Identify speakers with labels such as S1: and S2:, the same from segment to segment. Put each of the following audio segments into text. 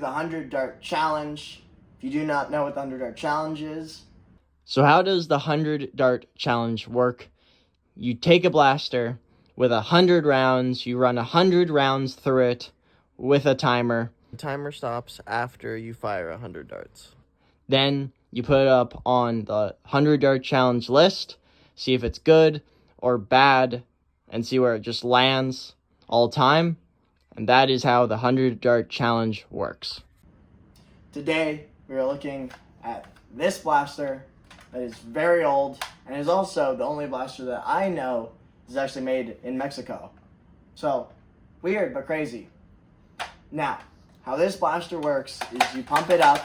S1: the 100 dart challenge. If you do not know what the 100 dart challenge is.
S2: So how does the 100 dart challenge work? You take a blaster with 100 rounds, you run 100 rounds through it with a timer.
S3: The timer stops after you fire 100 darts.
S2: Then you put it up on the 100 dart challenge list, see if it's good or bad, and see where it just lands all the time. And that is how the 100 dart challenge works.
S1: Today, we are looking at this blaster that is very old and is also the only blaster that I know is actually made in Mexico. So, weird but crazy. Now, how this blaster works is you pump it up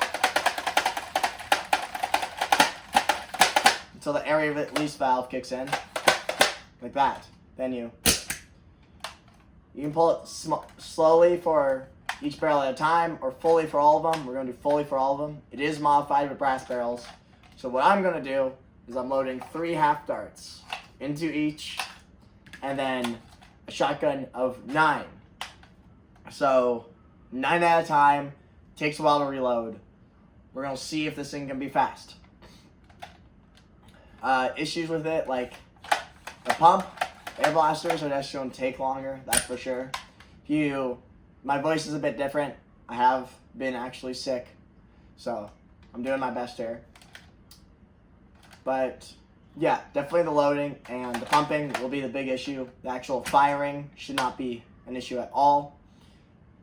S1: until the area release valve kicks in, like that. Then you can pull it slowly for each barrel at a time, or fully for all of them. We're going to do fully for all of them. It is modified with brass barrels. So what I'm going to do is I'm loading 3 half darts into each, and then a shotgun of 9. So 9 at a time, takes a while to reload. We're going to see if this thing can be fast. Issues with it, like the pump, air blasters are just going to take longer, that's for sure. My voice is a bit different. I have been actually sick, so I'm doing my best here. But yeah, definitely the loading and the pumping will be the big issue. The actual firing should not be an issue at all.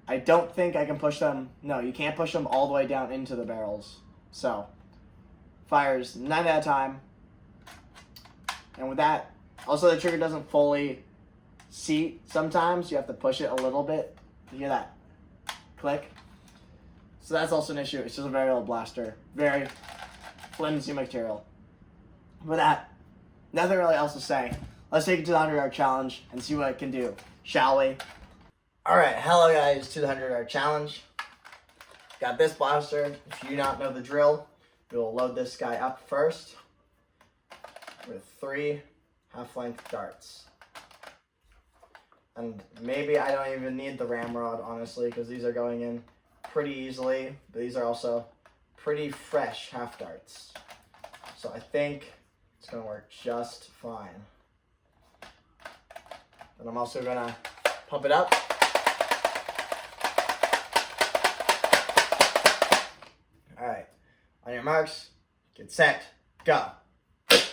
S1: I don't think I can push them. No, you can't push them all the way down into the barrels. So, fires 9 at a time. And with that, also the trigger doesn't fully seat sometimes. You have to push it a little bit. You hear that click? So that's also an issue. It's just a very old blaster. Very flimsy material. With that, nothing really else to say. Let's take it to the 100 dart challenge and see what it can do, shall we? Alright, hello guys to the 100 dart challenge. Got this blaster. If you do not know the drill, we'll load this guy up first with 3 half-length darts. And maybe I don't even need the ramrod, honestly, because these are going in pretty easily. But these are also pretty fresh half darts. So I think it's going to work just fine. And I'm also going to pump it up. Alright, on your marks, get set, go. It's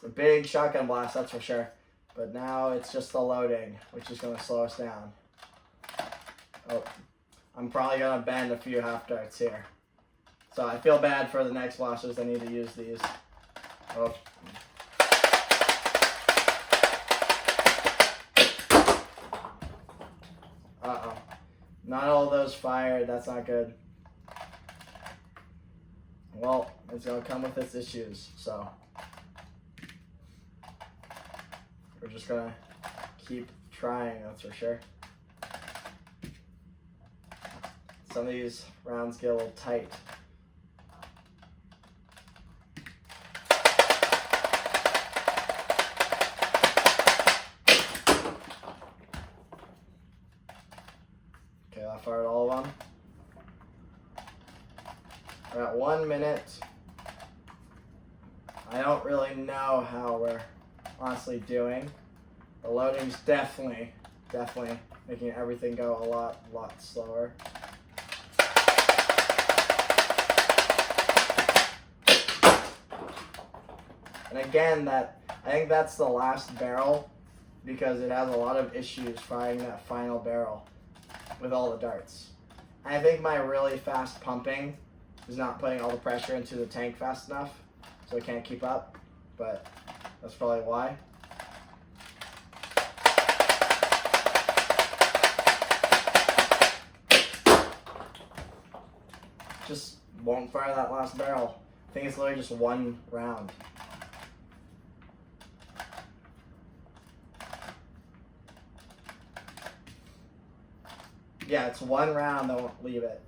S1: a big shotgun blast, that's for sure. But now it's just the loading, which is going to slow us down. Oh, I'm probably going to bend a few half darts here. So I feel bad for the next blasters that need to use these. Oh. Uh-oh. Not all those fired, that's not good. Well, it's going to come with its issues, so we're just going to keep trying, that's for sure. Some of these rounds get a little tight. Okay, I fired all of them. We're at 1 minute. I don't really know how we're honestly doing. The loading's definitely making everything go a lot slower. And again, I think that's the last barrel because it has a lot of issues firing that final barrel with all the darts. And I think my really fast pumping is not putting all the pressure into the tank fast enough, so I can't keep up, but that's probably why. Just won't fire that last barrel. I think it's literally just 1 round. Yeah, it's 1 round that won't leave it.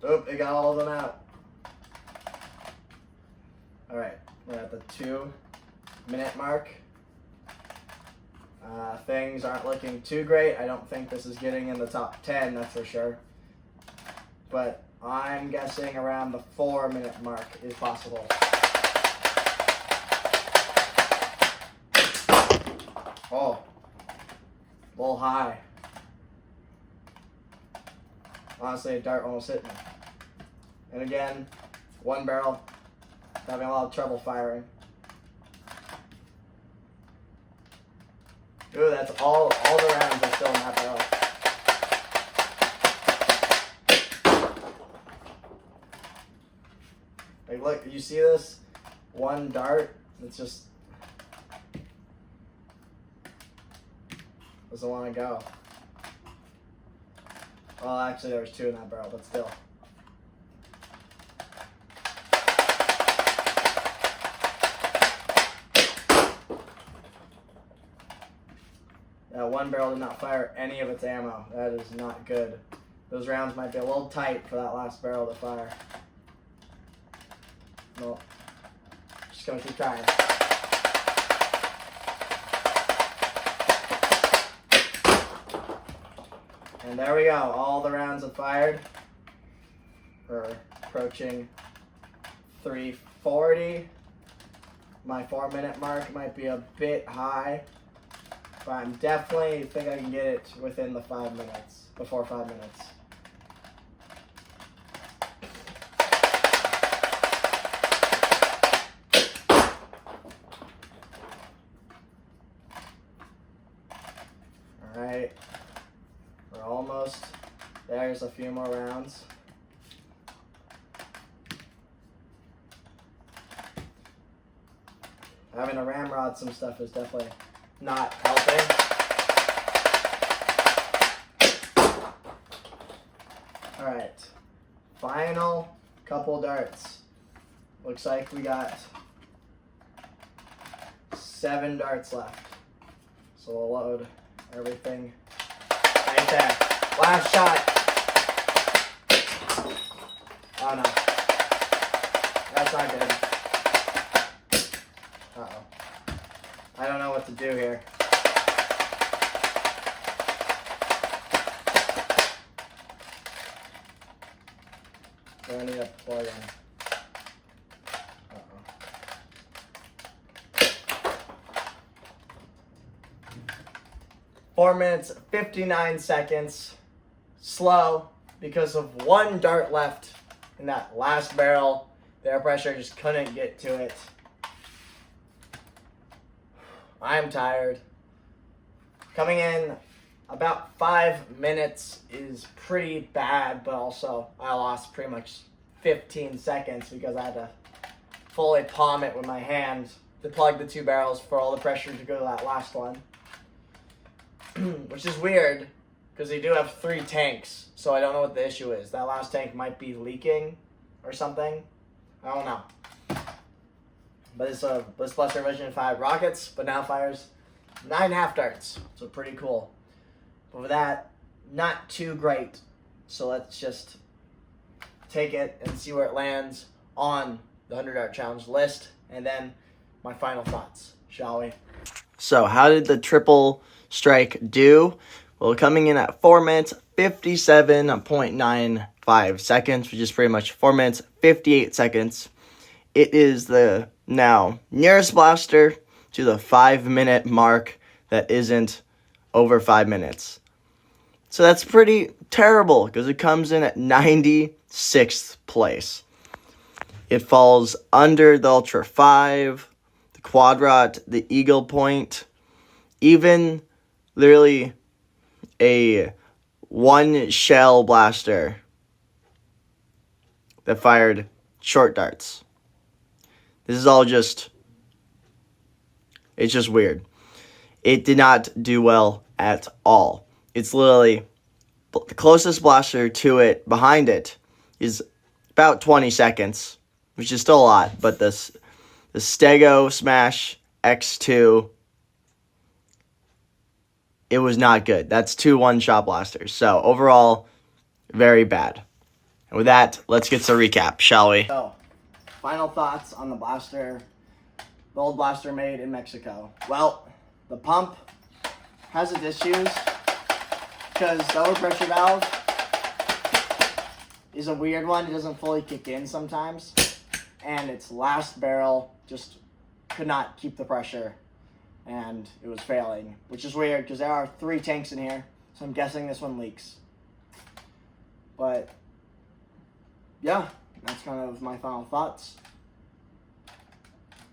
S1: Oop, it got all of them out. All right, we're at the 2-minute mark. Things aren't looking too great. I don't think this is getting in the top 10, that's for sure. But I'm guessing around the 4-minute mark is possible. Oh, a little high. Honestly, a dart almost hit me. And again, one barrel, having a lot of trouble firing. Ooh, that's all the rounds are still in that barrel. Like, look, you see this? One dart, it's just doesn't want to go. Well, actually, there was 2 in that barrel, but still. One barrel did not fire any of its ammo. That is not good. Those rounds might be a little tight for that last barrel to fire. Well, just gonna keep trying. And there we go. All the rounds have fired. We're approaching 340. My 4-minute mark might be a bit high, but I'm definitely think I can get it within the 5 minutes, before 5 minutes. All right, we're almost, there's a few more rounds. Having to ramrod some stuff is definitely not helping. All right, final couple darts. Looks like we got 7 darts left. So we'll load everything right there. Last shot. Oh no, that's not good. Uh-oh. I don't know what to do here. Do I need a plug in? Uh-oh. 4 minutes, 59 seconds. Slow because of 1 dart left in that last barrel. The air pressure just couldn't get to it. I'm tired. Coming in about 5 minutes is pretty bad, but also I lost pretty much 15 seconds because I had to fully palm it with my hand to plug the 2 barrels for all the pressure to go to that last one. Which is weird because they do have 3 tanks, so I don't know what the issue is. That last tank might be leaking or something. I don't know. But it's a Bliss Blaster Version 5 rockets, but now fires 9.5 darts. So pretty cool. But with that, not too great. So let's just take it and see where it lands on the 100 dart challenge list. And then my final thoughts, shall we?
S2: So how did the triple strike do? Well, coming in at 4 minutes, 57.95 seconds, which is pretty much 4 minutes, 58 seconds. It is the now nearest blaster to the 5-minute mark that isn't over 5 minutes. So that's pretty terrible because it comes in at 96th place. It falls under the Ultra 5, the Quadrat, the Eagle Point, even literally a 1 shell blaster that fired short darts. This is all it's just weird. It did not do well at all. It's literally, the closest blaster to it, behind it, is about 20 seconds, which is still a lot, but the Stego Smash X2, it was not good. That's 2 one-shot blasters. So overall, very bad. And with that, let's get to a recap, shall we?
S1: So, final thoughts on the blaster, the old blaster made in Mexico. Well, the pump has its issues because the overpressure valve is a weird one. It doesn't fully kick in sometimes, and its last barrel just could not keep the pressure, and it was failing, which is weird because there are 3 tanks in here, so I'm guessing this one leaks. But yeah, that's kind of my final thoughts.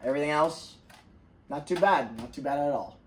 S1: Everything else, not too bad at all.